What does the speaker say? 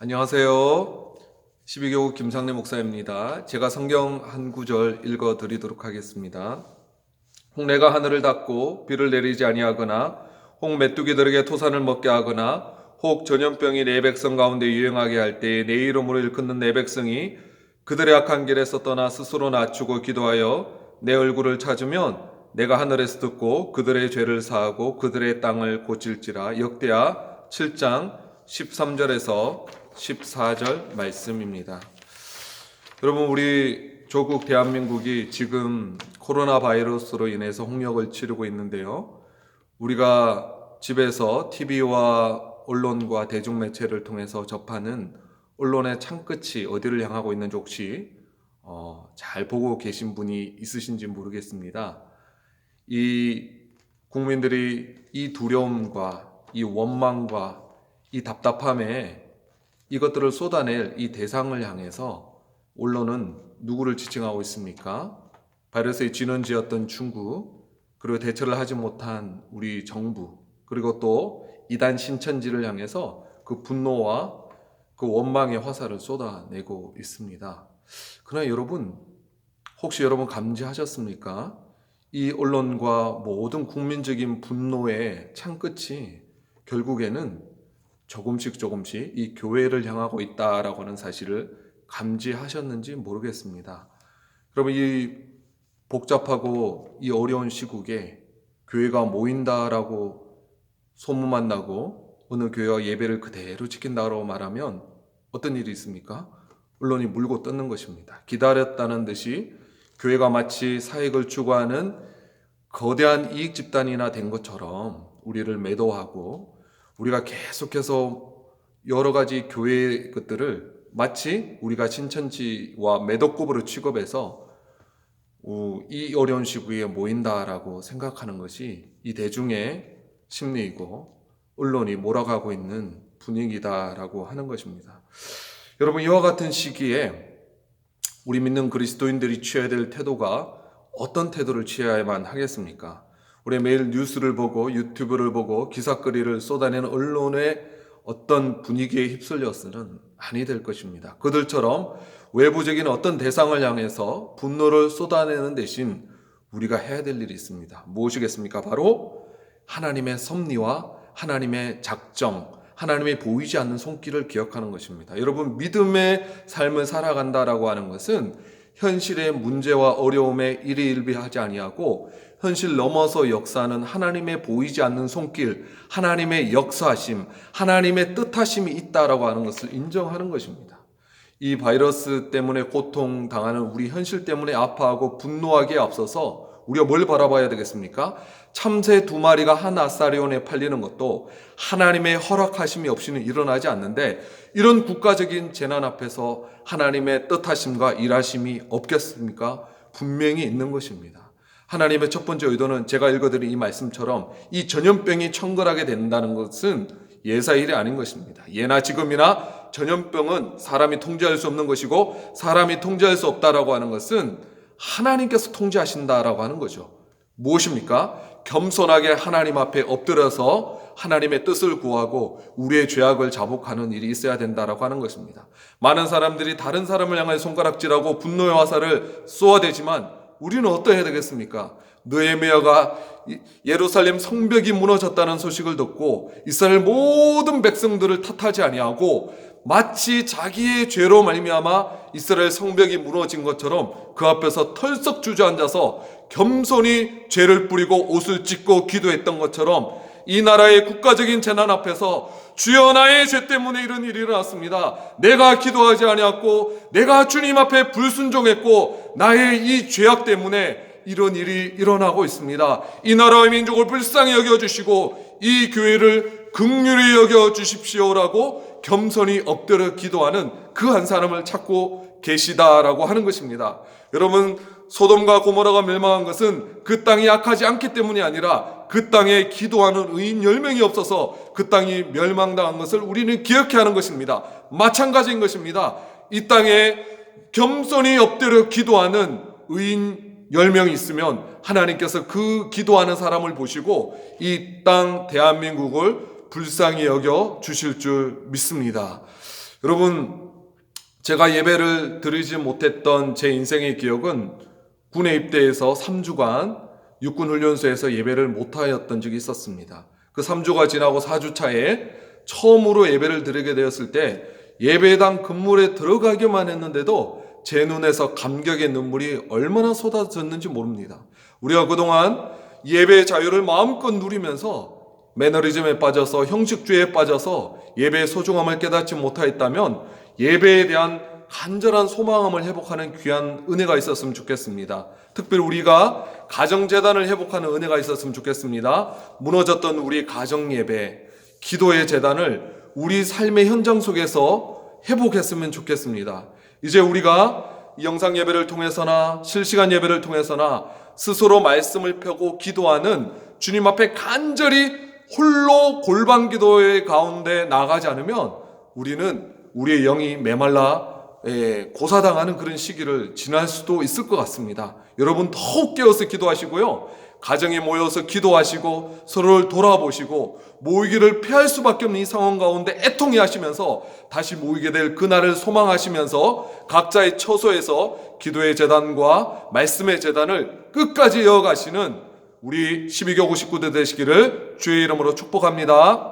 안녕하세요. 12교구 김상래 목사입니다. 제가 성경 한 구절 읽어 드리도록 하겠습니다. 혹 내가 하늘을 닫고 비를 내리지 아니하거나 혹 메뚜기들에게 토산을 먹게 하거나 혹 전염병이 내 백성 가운데 유행하게 할 때에 내 이름으로 일컫는 내 백성이 그들의 악한 길에서 떠나 스스로 낮추고 기도하여 내 얼굴을 찾으면 내가 하늘에서 듣고 그들의 죄를 사하고 그들의 땅을 고칠지라. 역대하 7장 13절에서 14절 말씀입니다. 여러분, 우리 조국 대한민국이 지금 코로나 바이러스로 인해서 홍역을 치르고 있는데요. 우리가 집에서 TV와 언론과 대중매체를 통해서 접하는 언론의 창끝이 어디를 향하고 있는지 혹시 잘 보고 계신 분이 있으신지 모르겠습니다. 이 국민들이 이 두려움과 이 원망과 이 답답함에 이것들을 쏟아낼 이 대상을 향해서 언론은 누구를 지칭하고 있습니까? 바이러스의 진원지였던 중국, 그리고 대처를 하지 못한 우리 정부, 그리고 또 이단 신천지를 향해서 그 분노와 그 원망의 화살을 쏟아내고 있습니다. 그러나 여러분, 혹시 여러분 감지하셨습니까? 이 언론과 모든 국민적인 분노의 창끝이 결국에는 조금씩 이 교회를 향하고 있다라고 하는 사실을 감지하셨는지 모르겠습니다. 여러분, 이 복잡하고 이 어려운 시국에 교회가 모인다라고 소문만 나고 어느 교회가 예배를 그대로 지킨다고 말하면 어떤 일이 있습니까? 언론이 물고 뜯는 것입니다. 기다렸다는 듯이 교회가 마치 사익을 추구하는 거대한 이익 집단이나 된 것처럼 우리를 매도하고 우리가 계속해서 여러 가지 교회 것들을 마치 우리가 신천지와 매덕급으로 취급해서 이 어려운 시국에 모인다라고 생각하는 것이 이 대중의 심리이고 언론이 몰아가고 있는 분위기다라고 하는 것입니다. 여러분, 이와 같은 시기에 우리 믿는 그리스도인들이 취해야 될 태도가 어떤 태도를 취해야만 하겠습니까? 우리 매일 뉴스를 보고 유튜브를 보고 기사거리를 쏟아내는 언론의 어떤 분위기에 휩쓸려서는 아니 될 것입니다. 그들처럼 외부적인 어떤 대상을 향해서 분노를 쏟아내는 대신 우리가 해야 될 일이 있습니다. 무엇이겠습니까? 바로 하나님의 섭리와 하나님의 작정, 하나님의 보이지 않는 손길을 기억하는 것입니다. 여러분, 믿음의 삶을 살아간다라고 하는 것은 현실의 문제와 어려움에 일희일비하지 아니하고 현실 넘어서 역사하는 하나님의 보이지 않는 손길, 하나님의 역사하심, 하나님의 뜻하심이 있다라고 하는 것을 인정하는 것입니다. 이 바이러스 때문에 고통당하는 우리 현실 때문에 아파하고 분노하기에 앞서서 우리가 뭘 바라봐야 되겠습니까? 참새 2마리가 한 아사리온에 팔리는 것도 하나님의 허락하심이 없이는 일어나지 않는데 이런 국가적인 재난 앞에서 하나님의 뜻하심과 일하심이 없겠습니까? 분명히 있는 것입니다. 하나님의 첫 번째 의도는 제가 읽어드린 이 말씀처럼 이 전염병이 청결하게 된다는 것은 예사일이 아닌 것입니다. 예나 지금이나 전염병은 사람이 통제할 수 없는 것이고 사람이 통제할 수 없다라고 하는 것은 하나님께서 통제하신다라고 하는 거죠. 무엇입니까? 겸손하게 하나님 앞에 엎드려서 하나님의 뜻을 구하고 우리의 죄악을 자복하는 일이 있어야 된다라고 하는 것입니다. 많은 사람들이 다른 사람을 향해 손가락질하고 분노의 화살을 쏘아대지만 우리는 어떠해야 되겠습니까? 느헤미야가 예루살렘 성벽이 무너졌다는 소식을 듣고 이스라엘 모든 백성들을 탓하지 아니하고 마치 자기의 죄로 말미암아 이스라엘 성벽이 무너진 것처럼 그 앞에서 털썩 주저앉아서 겸손히 죄를 뿌리고 옷을 찢고 기도했던 것처럼 이 나라의 국가적인 재난 앞에서 주여 나의 죄 때문에 이런 일이 일어났습니다. 내가 기도하지 아니했고 내가 주님 앞에 불순종했고 나의 이 죄악 때문에 이런 일이 일어나고 있습니다. 이 나라의 민족을 불쌍히 여겨주시고 이 교회를 긍휼히 여겨주십시오라고 겸손히 엎드려 기도하는 그 한 사람을 찾고 계시다라고 하는 것입니다. 여러분, 소돔과 고모라가 멸망한 것은 그 땅이 약하지 않기 때문이 아니라 그 땅에 기도하는 의인 10명이 없어서 그 땅이 멸망당한 것을 우리는 기억해야 하는 것입니다. 마찬가지인 것입니다. 이 땅에 겸손히 엎드려 기도하는 의인 10명이 있으면 하나님께서 그 기도하는 사람을 보시고 이 땅 대한민국을 불쌍히 여겨 주실 줄 믿습니다. 여러분, 제가 예배를 드리지 못했던 제 인생의 기억은 군에 입대해서 3주간 육군훈련소에서 예배를 못하였던 적이 있었습니다. 그 3주가 지나고 4주 차에 처음으로 예배를 드리게 되었을 때 예배당 건물에 들어가기만 했는데도 제 눈에서 감격의 눈물이 얼마나 쏟아졌는지 모릅니다. 우리가 그동안 예배의 자유를 마음껏 누리면서 매너리즘에 빠져서 형식주의에 빠져서 예배의 소중함을 깨닫지 못하였다면 예배에 대한 간절한 소망함을 회복하는 귀한 은혜가 있었으면 좋겠습니다. 특별히 우리가 가정재단을 회복하는 은혜가 있었으면 좋겠습니다. 무너졌던 우리 가정예배, 기도의 재단을 우리 삶의 현장 속에서 회복했으면 좋겠습니다. 이제 우리가 이 영상 예배를 통해서나 실시간 예배를 통해서나 스스로 말씀을 펴고 기도하는 주님 앞에 간절히 홀로 골방 기도의 가운데 나가지 않으면 우리는 우리의 영이 메말라 고사당하는 그런 시기를 지날 수도 있을 것 같습니다. 여러분 더욱 깨어서 기도하시고요. 가정에 모여서 기도하시고 서로를 돌아보시고 모이기를 피할 수밖에 없는 이 상황 가운데 애통해 하시면서 다시 모이게 될 그날을 소망하시면서 각자의 처소에서 기도의 재단과 말씀의 재단을 끝까지 이어가시는 우리 12교구 식구들 되시기를 주의 이름으로 축복합니다.